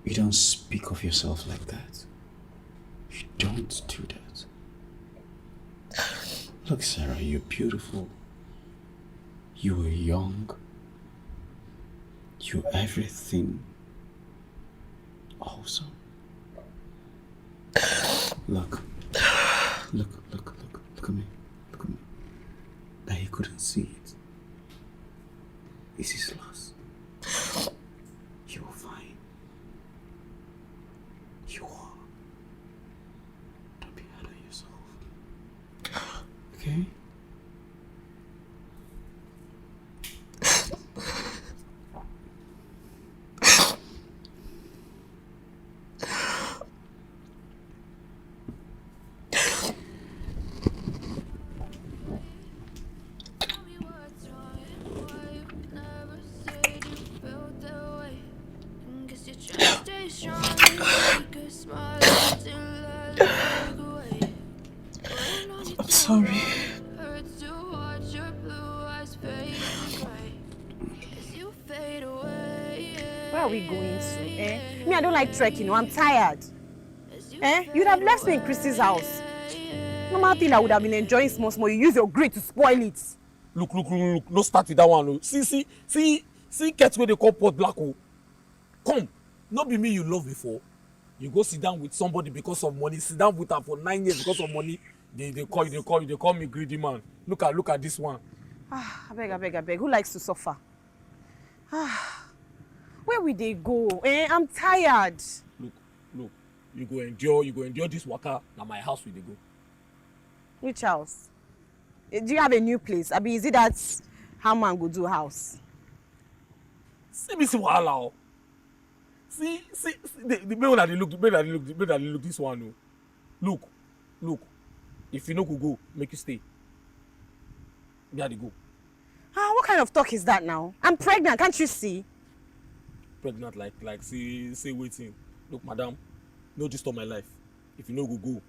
You don't speak of yourself like that. You don't do that. Look, Sarah, you're beautiful. You are young. You're everything. Awesome. Look at me. Look at me. That he couldn't see it. It's his loss. You're fine. You are. Don't be hard on yourself. Okay? I'm sorry. Where are we going to? Me, I don't like trekking. I'm tired. You'd have left me in Christy's house. Normal thing I would have been enjoying small. You use your greed to spoil it. Look. No start with that one. No. See, get where they call pot black hole. Come, not be me you love before. You go sit down with somebody because of money. Sit down with her for 9 years because of money. They call me greedy man. Look at this one. I beg. Who likes to suffer? Where will they go? I'm tired. Look. You go endure this waka. Now my house will they go. Which house? Do you have a new place? Abi, is it that how man go do house? See wahala. See the way that they look this one. No. Look. If you no could go, make you stay. Where they go? What kind of talk is that now? I'm pregnant, can't you see? Pregnant like say waiting. Look, madam, no disturb my life. If you no go,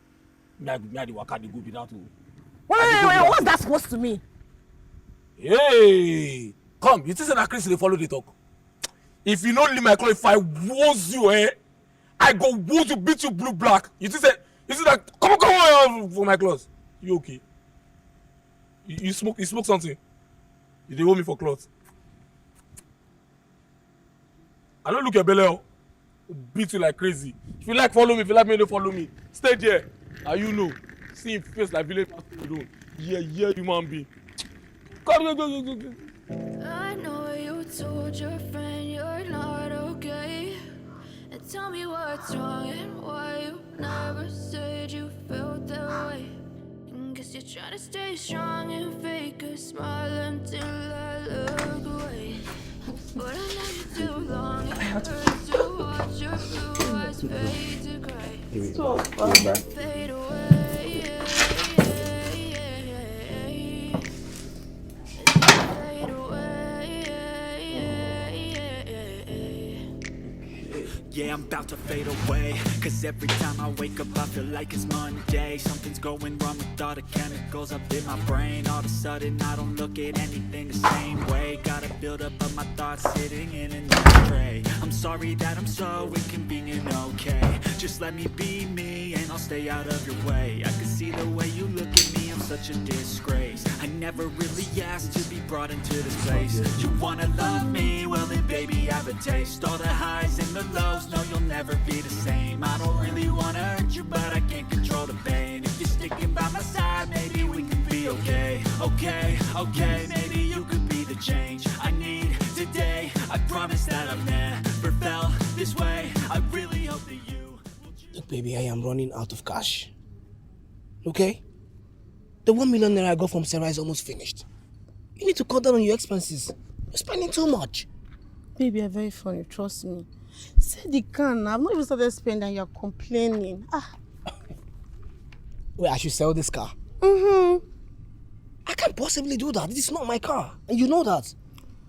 me I the waka they go be that. Wait, what's that supposed to mean? Hey, come, you think that Chris they follow the talk? If you don't leave my clothes, if I woos you, I go woos you, beat you blue black. You think that come on for my clothes. You okay? You smoke something? You dey hold me for clothes? I don't look at belly. Beat you like crazy. If you like follow me, if you like me, don't follow me. Stay there. And you know, see him face like village pastor. Yeah, human being. Go. I know you told your friend you're not okay. And tell me what's wrong and why you never said you felt that way. And guess you're trying to stay strong and fake a smile until I look away. But I know you too long. It hurts to watch your blue eyes fade to gray. So Fade away. Fade away. Yeah, I'm about to fade away. Cause every time I wake up I feel like it's Monday. Something's going wrong with all the chemicals up in my brain. All of a sudden I don't look at anything the same way. Gotta build up of my thoughts sitting in an ashtray. I'm sorry that I'm so inconvenient, okay. Just let me be me and I'll stay out of your way. I can see the way you look at me, I'm such a disgrace. I never really asked to be brought into this place. You wanna love me? Well then baby have a taste. All the highs and the lows, no you'll never be the same. I don't really wanna hurt you, but I can't control the pain. If you're sticking by my side, maybe we can be okay. Okay, maybe you could be the change I need today. I promise that I've never felt this way. I really hope that you... Look, baby, I am running out of cash. Okay? The 1 million naira I got from Sarah is almost finished. You need to cut down on your expenses. You're spending too much. Baby, you're very funny, trust me. Said you can. I've not even started spending and you're complaining. Wait, I should sell this car? Mm-hmm. I can't possibly do that. This is not my car. And you know that.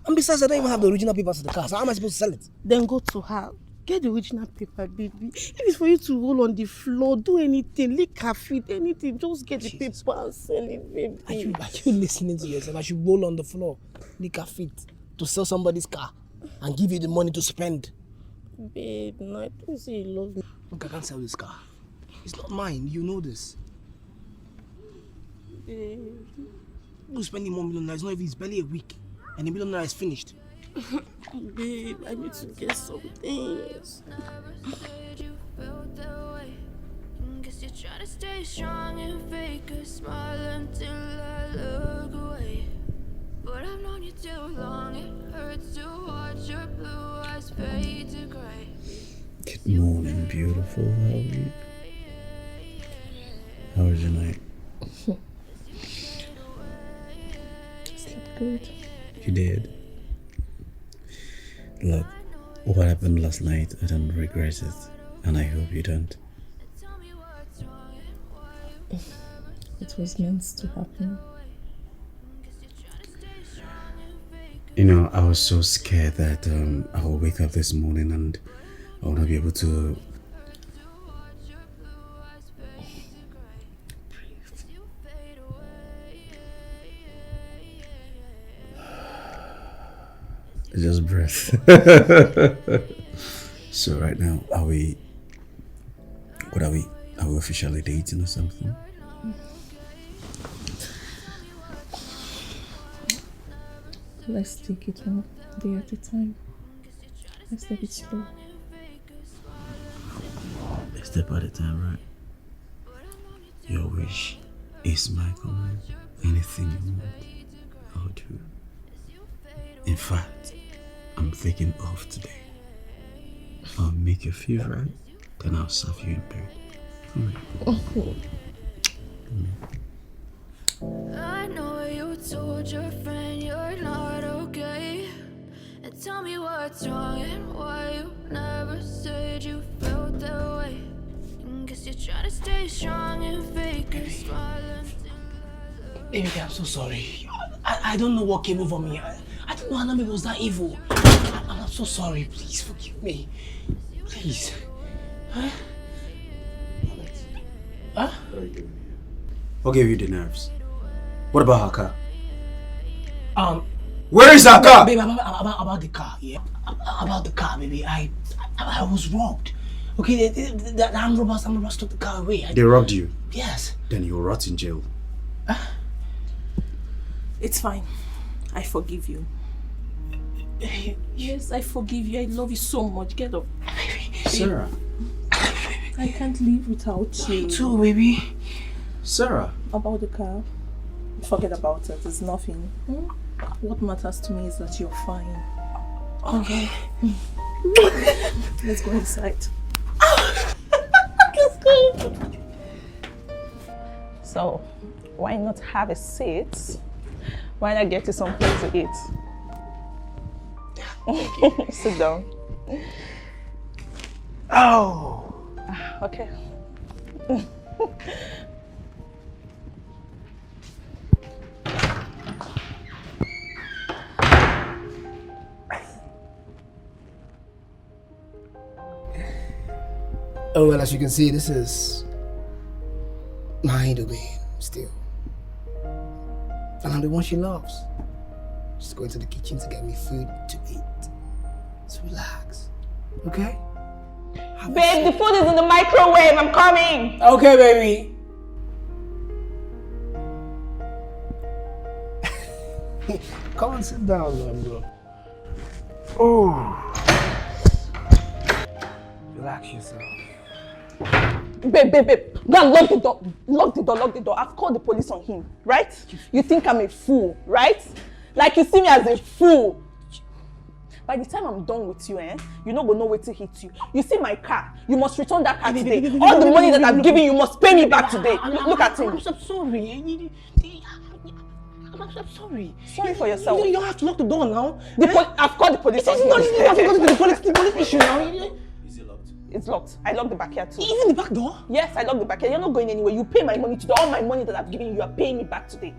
And besides, I don't even have the original papers of the car. So how am I supposed to sell it? Then go to her. Get the original paper, baby. If it's for you to roll on the floor, do anything, lick her feet, anything, just get the paper and sell it, baby. Are you listening to yourself? I should roll on the floor, lick her feet, to sell somebody's car and give you the money to spend. Babe, no, I don't say you love me. Look, I can't sell this car. It's not mine. You know this. Babe. You're spending 1 million naira. It's not even, it's barely a week. And the 1 million naira is finished. Babe, I need to get some things. Guess you try to stay strong and fake a smile until I look away. But I've known you too long, it hurts to watch your blue eyes fade to gray. Good morning, beautiful. How are you? How was your night? Slept good. You did? Look, what happened last night, I don't regret it. And I hope you don't. It was meant to happen. You know, I was so scared that I will wake up this morning and I will not be able to just breath. So right now, are we officially dating or something? Let's take it one day at a time. Let's take it slow. A step at a time, right? Your wish is my command. Anything you want, I'll do. In fact, I'm thinking of today. I'll make your favorite, then I'll serve you in bed. Alright. I know you told your friend you're not okay. And tell me what's wrong and why you never said you felt that way. Guess you try to stay strong and fake a smile until Baby, I'm so sorry. I don't know what came over me. I didn't know Anami was that evil. I'm so sorry. Please forgive me. Please. Huh? Huh? What gave you the nerves? What about her car? Where is her car? Baby, about the car, yeah. About the car, baby. I was robbed. Okay, the armed robbers took the car away. They robbed you? Yes. Then you'll rot in jail. It's fine. I forgive you. Yes, I forgive you. I love you so much. Get up. Sarah. I can't live without you. Me too, baby. Sarah. About the car, forget about it. It's nothing. What matters to me is that you're fine. Okay. Let's go inside. Let's go. So, why not have a seat? Why not get you something to eat? Sit down. Oh. Okay. Oh, well, as you can see, this is my domain still. And I'm the one she loves. She's going to the kitchen to get me food to eat. So relax, okay? Babe, the food is in the microwave. I'm coming. Okay, baby. Come on, sit down, bro. Oh. Relax yourself. Babe. Go and lock the door. Lock the door. I've called the police on him, right? You think I'm a fool, right? Like you see me as a fool. By the time I'm done with you, you're not gonna know where to hit you. You see my car, you must return that car today. All the money that I've given you must pay me back today. Look at him. I'm sorry. I'm sorry. Sorry for yourself. You don't have to lock the door now. I've called the police on him. You don't have to go to the police station now. Is it locked? It's locked. I locked the backyard too. Even the back door? Yes, I locked the backyard. You're not going anywhere. You pay my money today. All my money that I've given you, you are paying me back today.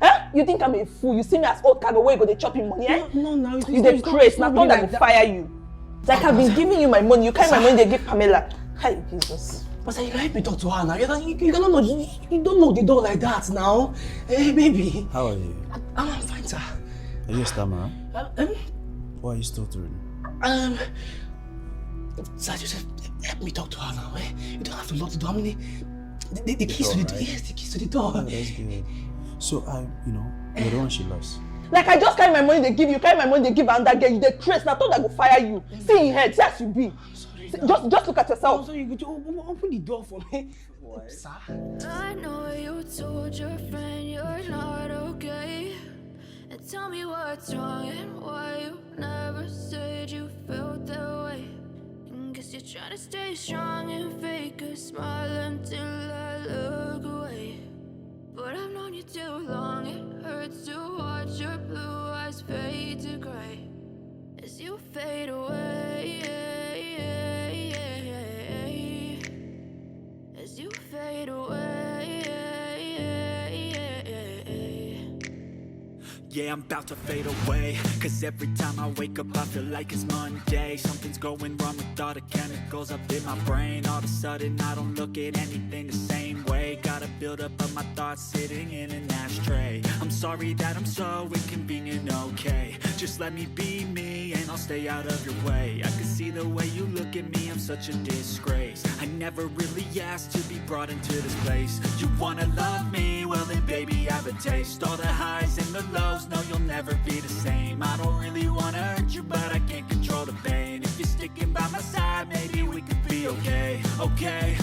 Huh? You think I'm a fool? You see me as old cargo where you go to chop in money, No, you the craze. Now don't let me fire you. Like I've been giving you my money. You carry my money, they give Pamela. Hi, Jesus. But you can help me talk to her now. You cannot know. You don't knock the door like that now. Hey, baby. How are you? I'm fine, sir. Are you a stammerer? Why are you stuttering? Sir, just help me talk to her now. You don't have to lock the door. I mean, the keys to the door. Yes, the keys to the door. Oh, that's good. So, you're the one she loves. Like I just carry my money, they give you. Carry my money, they give her, and that girl, you the craze. Now I thought I go fire you. See in head, see as you be. Just look at yourself. I'm sorry, you open the door for me. What? Sir? I know you told your friend you're not okay. And tell me what's wrong and why you never said you felt that way. And guess you're trying to stay strong and fake a smile until I look away. But I've known you too long, it hurts to watch your blue eyes fade to gray as you fade away. As you fade away. Yeah, I'm about to fade away, cause every time I wake up I feel like it's Monday. Something's going wrong with all the chemicals up in my brain. All of a sudden I don't look at anything the same way. Got a buildup of my thoughts sitting in an ashtray. I'm sorry that I'm so inconvenient, okay. Just let me be me and I'll stay out of your way. I can see the way you look at me, I'm such a disgrace. I never really asked to be brought into this place. You wanna love me? Well then baby I have a taste. All the highs and the lows, no you'll never be the same. I don't really wanna hurt you but I can't control the pain. If you're sticking by my side maybe we could be okay. Okay.